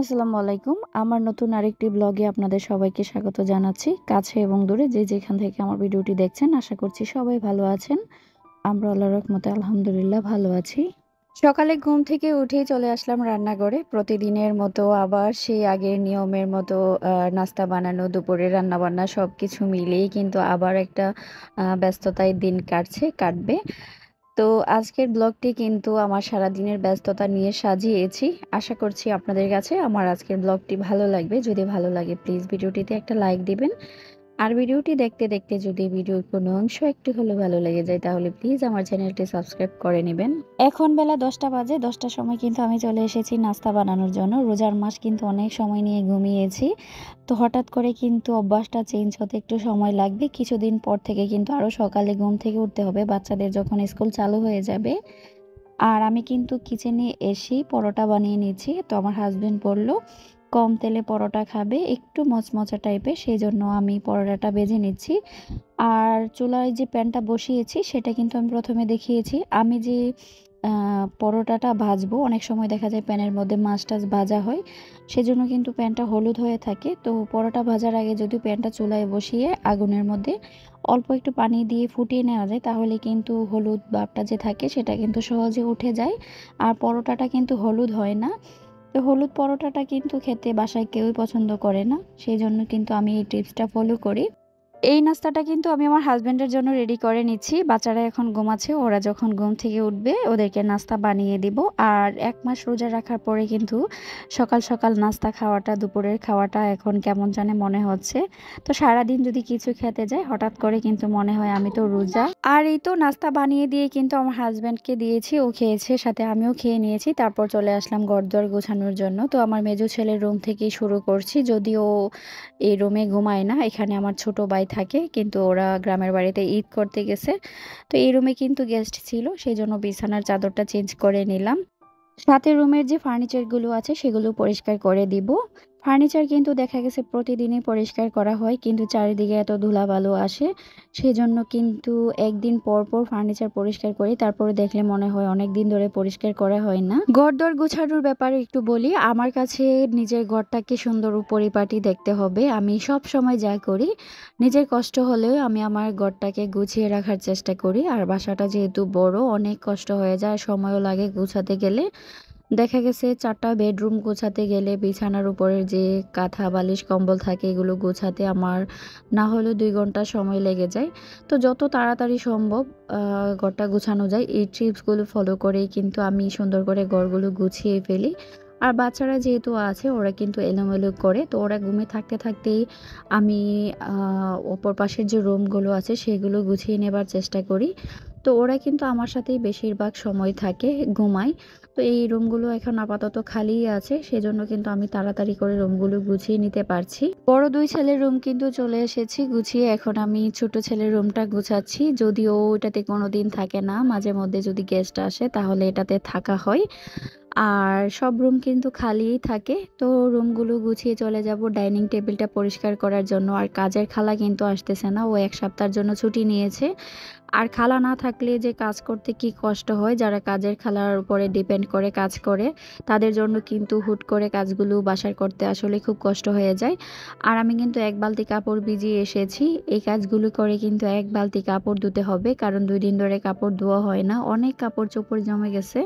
আসসালামু আলাইকুম। আমার নতুন আরেকটি ব্লগে আপনাদের সবাইকে স্বাগত জানাচ্ছি। কাছে এবং দূরে যে যেখান থেকে আমার ভিডিওটি দেখছেন, আশা করছি সবাই ভালো আছেন। আমরা আল্লাহর রহমতে আলহামদুলিল্লাহ ভালো আছি। সকালে ঘুম থেকে উঠেই চলে আসলাম রান্নাঘরে। প্রতিদিনের মতো আবার সেই আগের নিয়মের মতো নাস্তা বানানো, দুপুরে রান্নাবান্না সবকিছু মিলিয়েই কিন্তু আবার একটা ব্যস্ততায় দিন কাটবে। তো আজকের ব্লগটি কিন্তু আমার সারাদিনের ব্যস্ততা নিয়ে সাজিয়েছি। আশা করছি আপনাদের কাছে আমার আজকের ব্লগটি ভালো লাগবে। যদি ভালো লাগে প্লিজ ভিডিওটিতে একটা লাইক দিবেন। আর ভিডিওটি দেখতে দেখতে যদি ভিডিওর কোনো অংশ একটু হলেও ভালো লেগে যায় তাহলে প্লিজ আমার চ্যানেলটি সাবস্ক্রাইব করে নেবেন। এখন বেলা 10টা বাজে। 10টার সময় কিন্তু আমি চলে এসেছি নাস্তা বানানোর জন্য। রোজার মাস কিন্তু অনেক সময় নিয়ে ঘুমিয়েছি। তো হঠাৎ করে কিন্তু অভ্যাসটা চেঞ্জ হতে একটু সময় লাগবে। কিছুদিন পর থেকে কিন্তু আরও সকালে ঘুম থেকে উঠতে হবে, বাচ্চাদের যখন স্কুল চালু হয়ে যাবে। আর আমি কিন্তু কিচেনে এসেই পরোটা বানিয়ে নিচ্ছি। তো আমার হাজবেন্ড বলল কম তেলে পরোটা খাবে, একটু মচমচা টাইপের, সেই জন্য আমি পরোটাটা ভেজে নিচ্ছি। আর চুলায় যে প্যানটা বসিয়েছি সেটা কিন্তু আমি প্রথমে দেখিয়েছি। আমি যে পরোটাটা ভাজবো, অনেক সময় দেখা যায় প্যানের মধ্যে মাছ টাছ ভাজা হয়, সেজন্য কিন্তু প্যানটা হলুদ হয়ে থাকে। তো পরোটা ভাজার আগে যদি প্যানটা চুলায় বসিয়ে আগুনের মধ্যে অল্প একটু পানি দিয়ে ফুটিয়ে নেওয়া যায় তাহলে কিন্তু হলুদ ভাবটা যে থাকে সেটা কিন্তু সহজে উঠে যায়। আর পরোটাটা কিন্তু হলুদ হয় না। তো হলুদ পরোটাটা কিন্তু খেতে বাসায় কেউই পছন্দ করে না, সেই জন্য কিন্তু আমি এই টিপসটা ফলো করি। এই নাস্তাটা কিন্তু আমি আমার হাসব্যান্ডের জন্য রেডি করে নিচ্ছি। বাচ্চারা এখন ঘুমাচ্ছে, ওরা যখন ঘুম থেকে উঠবে ওদেরকে নাস্তা বানিয়ে দিব। আর 1 মাস রোজা রাখার পরে কিন্তু সকাল সকাল নাস্তা খাওয়াটা, দুপুরের খাওয়াটা এখন কেমন জানি মনে হচ্ছে। তো সারাদিন যদি কিছু খেতে যাই হঠাৎ করে কিন্তু মনে হয় আমি তো রোজা। আর এই তো নাস্তা বানিয়ে দিয়ে কিন্তু আমার হাজব্যান্ডকে দিয়েছি, ও খেয়েছে, সাথে আমিও খেয়ে নিয়েছি। তারপর চলে আসলাম ঘরদোর গোছানোর জন্য। তো আমার মেজো ছেলের রুম থেকেই শুরু করছি, যদিও এই রুমে ঘুমায় না, এখানে আমার ছোট ভাই থাকে, কিন্তু ওরা গ্রামের বাড়িতে ঈদ করতে গেছে। তো এই রুমে কিন্তু গেস্ট ছিল, সেই জন্য বিছানার চাদরটা চেঞ্জ করে নিলাম। সাথে রুমের যে ফার্নিচারগুলো আছে সেগুলো পরিষ্কার করে দিব। ফার্নিচার কিন্তু দেখা গেছে প্রতিদিনই পরিষ্কার করা হয়, কিন্তু চারিদিকে এত ধুলাবালু আসে, সেজন্য কিন্তু একদিন পর পর ফার্নিচার পরিষ্কার করি। তারপরে দেখলে মনে হয় অনেক দিন ধরে পরিষ্কার করা হয় না। ঘরদোর গোছানোর ব্যাপারে একটু বলি, আমার কাছে নিজের ঘরটাকে সুন্দর ও পরিপাটি দেখতে হবে। আমি সব সময় যা করি, নিজের কষ্ট হলেও আমি আমার ঘরটাকে গুছিয়ে রাখার চেষ্টা করি। আর বাসাটা যেহেতু বড়, অনেক কষ্ট হয়ে যায়, সময়ও লাগে গুছাতে গেলে। দেখা গেছে 4টা বেডরুম গোছাতে গেলে বিছানার উপরের যে কাঁথা বালিশ কম্বল থাকে এগুলো গোছাতে আমার না হলেও 2 ঘন্টা সময় লেগে যায়। তো যত তাড়াতাড়ি সম্ভব ঘরটা গোছানো যায় এই টিপসগুলো ফলো করেই কিন্তু আমি সুন্দর করে ঘরগুলো গুছিয়ে ফেলি। আর বাচ্চারা যেহেতু আছে ওরা কিন্তু এলোমেলো করে, তো ওরা ঘুমিয়ে থাকতে থাকতেই আমি অপর পাশের যে রুমগুলো আছে সেগুলো গুছিয়ে নেবার চেষ্টা করি। তো ওরা কিন্তু আমার সাথেই বেশিরভাগ সময় থাকে, ঘুমায়। তো এই রুমগুলো এখন আপাতত খালিই আছে, সেজন্য কিন্তু আমি তাড়াতাড়ি করে রুমগুলো গুছিয়ে নিতে পারছি। বড় 2 ছেলের রুম কিন্তু চলে এসেছি গুছিয়ে, এখন আমি ছোট ছেলের রুমটা গুছাচ্ছি। যদিও এটাতে কোনোদিন থাকে না, মাঝে মধ্যে যদি গেস্ট আসে তাহলে এটাতে থাকা হয়। আর সব রুম কিন্তু খালিই থাকে। তো রুমগুলো গুছিয়ে চলে যাব ডাইনিং টেবিলটা পরিষ্কার করার জন্য। আর কাজের খালা কিন্তু আসতেছে না, ও 1 সপ্তাহের জন্য ছুটি নিয়েছে। আর খালা না থাকলে যে কাজ করতে কি কষ্ট হয়, যারা কাজের খালার উপরে ডিপেন্ড করে কাজ করে তাদের জন্য কিন্তু হুট করে কাজগুলো বাসার করতে আসলে খুব কষ্ট হয়ে যায়। আর আমি কিন্তু 1 বালতি কাপড় ভিজিয়ে এসেছি। এই কাজগুলো করে কিন্তু 1 বালতি কাপড় ধুতে হবে, কারণ 2 দিন ধরে কাপড় ধোয়া হয় না, অনেক কাপড় চোপড় জমে গেছে।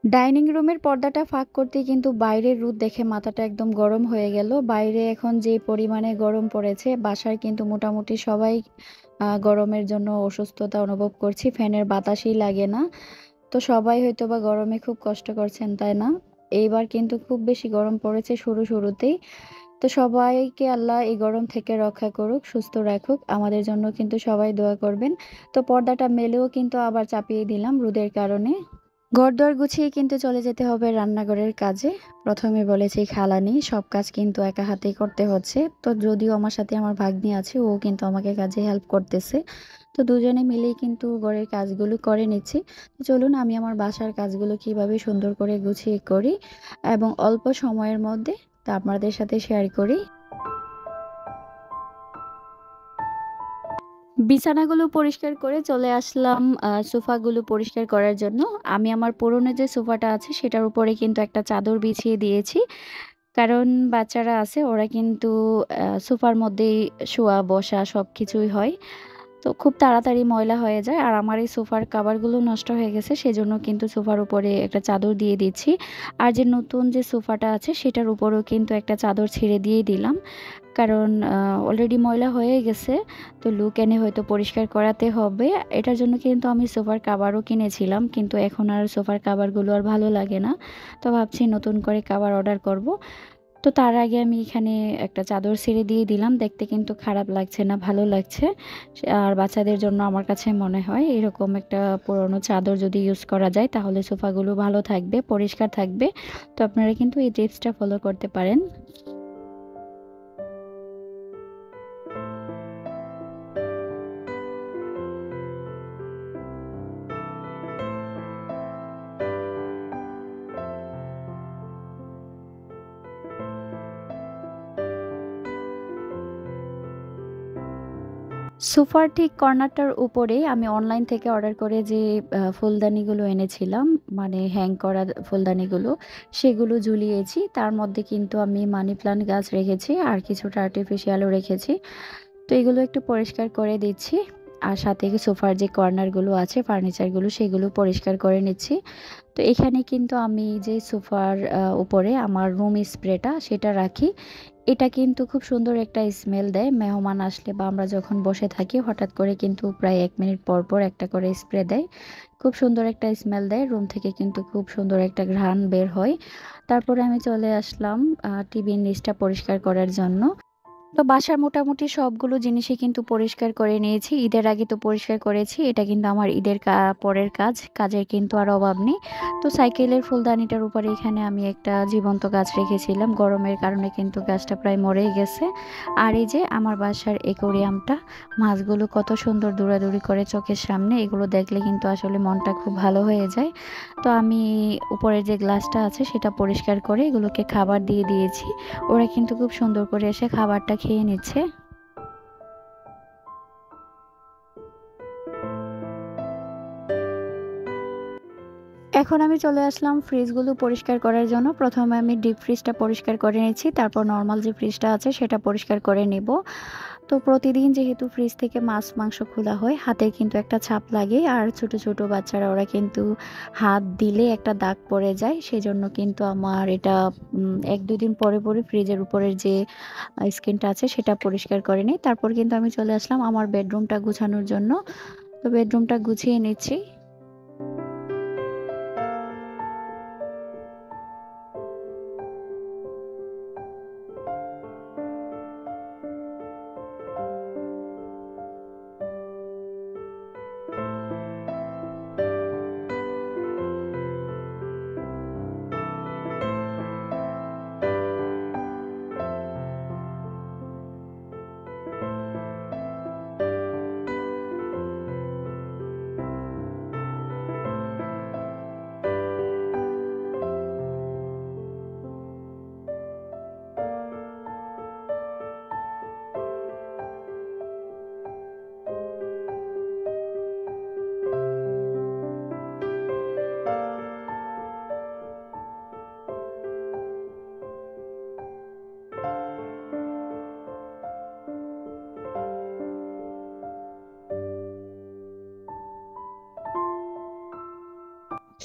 ডাইনিং রুমের পর্দাটা ফাঁক করতে কিন্তু বাইরের রোদ দেখে মাথাটা একদম গরম হয়ে গেল। বাইরে এখন যে পরিমাণে গরম পড়েছে, বাসায় কিন্তু মোটামুটি সবাই গরমের জন্য অসুস্থতা অনুভব করছি, ফ্যানের বাতাসই লাগে না। তো সবাই হয়তোবা গরমে খুব কষ্ট করছেন, তাই না? এইবার কিন্তু খুব বেশি গরম পড়েছে শুরুতেই। তো সবাইকে আল্লাহ এই গরম থেকে রক্ষা করুক, সুস্থ রাখুক, আমাদের জন্য কিন্তু সবাই দোয়া করবেন। তো পর্দাটা মেলেও কিন্তু আবার চাপিয়ে দিলাম রোদের কারণে। ঘরদোর গুছিয়ে কিন্তু চলে যেতে হবে রান্নাঘরের কাজে। প্রথমে বলেছি খালানি, সব কাজ কিন্তু একা হাতেই করতে হচ্ছে। তো যদিও আমার সাথে আমার ভাগ্নি আছে, ও কিন্তু আমাকে কাজে হেল্প করতেছে। তো দুজনে মিলেই কিন্তু ঘরের কাজগুলো করে নিচ্ছি। তো চলুন আমি আমার বাসার কাজগুলো কিভাবে সুন্দর করে গুছিয়ে করি এবং অল্প সময়ের মধ্যে তা আপনাদের সাথে শেয়ার করি। বিছানাগুলো পরিষ্কার করে চলে আসলাম সোফাগুলো পরিষ্কার করার জন্য। আমি আমার পুরনো যে সোফাটা আছে সেটার উপরে কিন্তু একটা চাদর বিছিয়ে দিয়েছি। কারণ বাচ্চারা আছে ওরা কিন্তু সোফার মধ্যেই শোয়া বসা সবকিছুই হয়। তো খুব তাড়াতাড়ি ময়লা হয়ে যায়। আর আমার এই সোফার কাভারগুলো নষ্ট হয়ে গেছে, সেজন্য কিন্তু সোফার উপরে একটা চাদর দিয়ে দিচ্ছি। আর যে নতুন যে সোফাটা আছে সেটার উপরেও কিন্তু একটা চাদর ছেড়ে দিয়েই দিলাম। কারণ অলরেডি ময়লা হয়ে গেছে, তো লুক এনে হয়তো পরিষ্কার করাতে হবে। এটার জন্য কিন্তু আমি সোফার কাভারও কিনেছিলাম, কিন্তু এখন আর সোফার কাভারগুলো আর ভালো লাগে না। তো ভাবছি নতুন করে কাভার অর্ডার করব। তো তার আগে আমি এখানে একটা চাদর ছেড়ে দিয়ে দিলাম। দেখতে কিন্তু খারাপ লাগছে না, ভালো লাগছে। আর বাচ্চাদের জন্য আমার কাছে মনে হয় এরকম একটা পুরনো চাদর যদি ইউজ করা যায় তাহলে সোফাগুলো ভালো থাকবে, পরিষ্কার থাকবে। তো আপনারা কিন্তু এই টিপসটা ফলো করতে পারেন। সোফার ঠিক কর্নারটার উপরেই আমি অনলাইন থেকে অর্ডার করে যে ফুলদানিগুলো এনেছিলাম, মানে হ্যাং করা ফুলদানিগুলো, সেগুলো ঝুলিয়েছি। তার মধ্যে কিন্তু আমি মানি প্লান্ট গাছ রেখেছি আর কিছুটা আর্টিফিশিয়ালও রেখেছি। তো এগুলো একটু পরিষ্কার করে দিচ্ছি। আর সাথে সোফার যে কর্নারগুলো আছে ফার্নিচারগুলো সেগুলো পরিষ্কার করে নিচ্ছি। তো এখানে কিন্তু আমি যে সোফার উপরে আমার রুম স্প্রেটা সেটা রাখি। এটা কিন্তু খুব সুন্দর একটা স্মেল দেয়। মেহমান আসলে বা আমরা যখন বসে থাকি হঠাৎ করে কিন্তু প্রায় ১ মিনিট পর, পর একটা করে স্প্রে দেয়। খুব সুন্দর একটা স্মেল দেয়। রুম থেকে কিন্তু খুব সুন্দর একটা ঘ্রাণ বের হয়। তারপরে আমি চলে আসলাম টিভির নিচটা পরিষ্কার করার জন্য। তো বাসার মোটামুটি সবগুলো জিনিসই কিন্তু পরিষ্কার করে নিয়েছি। ঈদের আগে তো পরিষ্কার করেছি। এটা কিন্তু আমার ঈদের পরের কাজ। কাজের কিন্তু আর অভাব নেই। তো সাইকেলের ফুলদানিটার উপরে এখানে আমি একটা জীবন্ত গাছ রেখেছিলাম। গরমের কারণে কিন্তু গাছটা প্রায় মরেই গেছে। আর এই যে আমার বাসার অ্যাকোরিয়ামটা, মাছগুলো কত সুন্দর দৌড়াদৌড়ি করে চোখের সামনে। এগুলো দেখলে কিন্তু আসলে মনটা খুব ভালো হয়ে যায়। তো আমি উপরের যে গ্লাসটা আছে সেটা পরিষ্কার করে এগুলোকে খাবার দিয়ে দিয়েছি। ওরা কিন্তু খুব সুন্দর করে এসে খাবারটা খেয়ে নিচ্ছে। এখন আমি চলে আসলাম ফ্রিজগুলো পরিষ্কার করার জন্য। প্রথমে আমি ডিপ ফ্রিজটা পরিষ্কার করে নিচ্ছি, তারপর নর্মাল যে ফ্রিজটা আছে সেটা পরিষ্কার করে নিব। তো প্রতিদিন যেহেতু ফ্রিজ থেকে মাছ মাংস খোলা হয়, হাতে কিন্তু একটা ছাপ লাগে। আর ছোট ছোট বাচ্চারা ওরা কিন্তু হাত দিলে একটা দাগ পড়ে যায়। সেজন্য কিন্তু আমার এটা ১-২ দিন পরে পরে ফ্রিজের উপরের যে স্ক্রিনটা আছে সেটা পরিষ্কার করে নিই। তারপর কিন্তু আমি চলে আসলাম আমার বেডরুমটা গুছানোর জন্য। তো বেডরুমটা গুছিয়ে নিচ্ছি।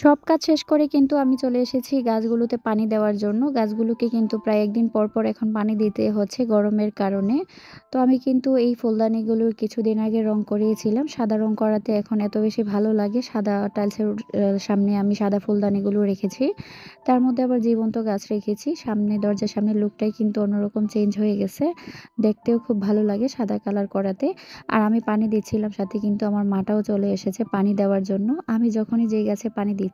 সব কাজ শেষ করে কিন্তু আমি চলে এসেছি গাছগুলোতে পানি দেওয়ার জন্য। গাছগুলোকে কিন্তু প্রায় ১ দিন পর, পর এখন পানি দিতে হচ্ছে গরমের কারণে। তো আমি কিন্তু এই ফুলদানিগুলোর কিছুদিন আগে রং করিয়েছিলাম। সাদা রং করাতে এখন এত বেশি ভালো লাগে। সাদা টাইলসের সামনে আমি সাদা ফুলদানিগুলো রেখেছি। তার মধ্যে আবার জীবন্ত গাছ রেখেছি। সামনে দরজার সামনের লুকটাই কিন্তু অন্যরকম চেঞ্জ হয়ে গেছে। দেখতেও খুব ভালো লাগে সাদা কালার করাতে। আর আমি পানি দিচ্ছিলাম, সাথে কিন্তু আমার মাটাও চলে এসেছে পানি দেওয়ার জন্য। আমি যখনই যেই গাছে পানি দিচ্ছি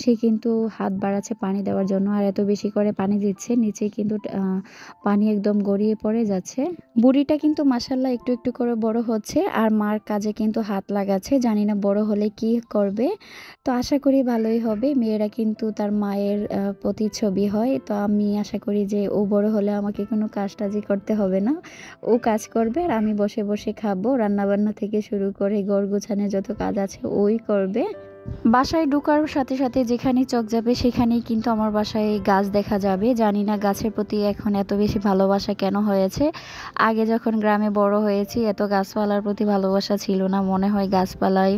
সে কিন্তু হাত বাড়াচ্ছে পানি দেওয়ার জন্য। আর এত বেশি করে পানি দিচ্ছে নিচে কিন্তু পানি একদম গড়িয়ে পড়ে যাচ্ছে। বুড়িটা কিন্তু মাশাআল্লাহ একটু একটু করে বড় হচ্ছে আর মার কাজে কিন্তু হাত লাগাচ্ছে। জানি না বড় হলে কি করবে। তো আশা করি ভালোই হবে। মেয়েরা কিন্তু তার মায়ের প্রতিচ্ছবি হয়। তো আমি আশা করি যে ও বড় হলে আমাকে কোনো কাজ-টাজই করতে হবে না। ও কাজ করবে আর আমি বসে, বসে খাবো। রান্নাবান্না থেকে শুরু করে ঘর গোছানোর যত কাজ আছে ওই করবে। বাসায় ঢোকার সাথে সাথে যেখানেই চোখ যাবে সেখানেই কিন্তু আমার বাসায় গাছ দেখা যাবে। জানি না গাছের প্রতি এখন এত বেশি ভালোবাসা কেন হয়েছে। আগে যখন গ্রামে বড় হয়েছি এত গাছপালার প্রতি ভালোবাসা ছিল না। মনে হয় গাছপালায়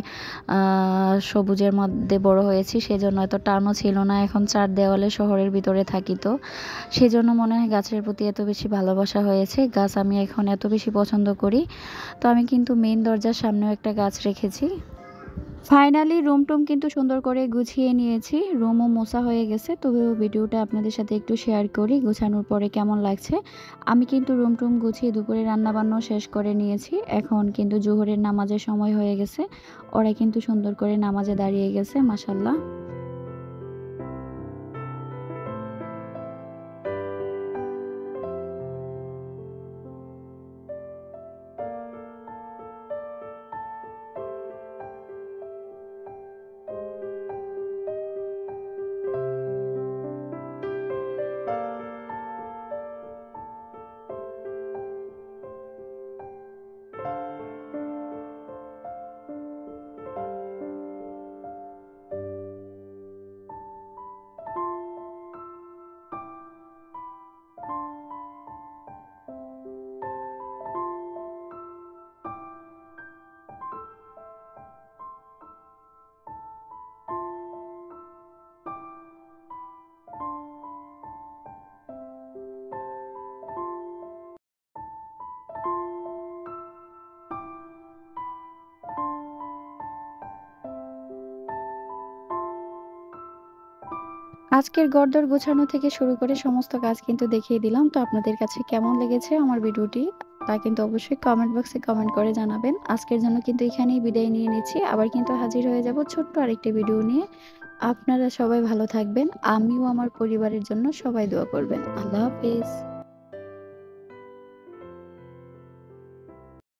সবুজের মধ্যে বড় হয়েছি, সেজন্য এত টানও ছিল না। এখন চার দেওয়ালে শহরের ভিতরে থাকি, তো সেজন্য মনে হয় গাছের প্রতি এত বেশি ভালোবাসা হয়েছে। গাছ আমি এখন এত বেশি পছন্দ করি। তো আমি কিন্তু মেইন দরজার সামনেও একটা গাছ রেখেছি। ফাইনালি রুম-টুম কিন্তু সুন্দর করে গুছিয়ে নিয়েছি। রুমও মোছা হয়ে গেছে। তবুও ভিডিওটা আপনাদের সাথে একটু শেয়ার করি গোছানোর পরে কেমন লাগছে। আমি কিন্তু রুম-টুম গুছিয়ে দুপুরে রান্নাবান্নাও শেষ করে নিয়েছি। এখন কিন্তু জোহরের নামাজের সময় হয়ে গেছে। ওরা কিন্তু সুন্দর করে নামাজে দাঁড়িয়ে গেছে, মাশাআল্লাহ। আজকের ঘরদোর গোছানো থেকে শুরু করে সমস্ত কাজ কিন্তু দেখিয়ে দিলাম। তো আপনাদের কাছে কেমন লেগেছে আমার ভিডিওটি তা কিন্তু অবশ্যই কমেন্ট বক্সে কমেন্ট করে জানাবেন। আজকের জন্য কিন্তু এখানেই বিদায় নিয়ে নিচ্ছি। আবার কিন্তু হাজির হয়ে যাব ছোট্ট আরেকটি ভিডিও নিয়ে। আপনারা সবাই ভালো থাকবেন। আমিও আমার পরিবারের জন্য সবাই দোয়া করবেন। আল্লাহ হাফেজ।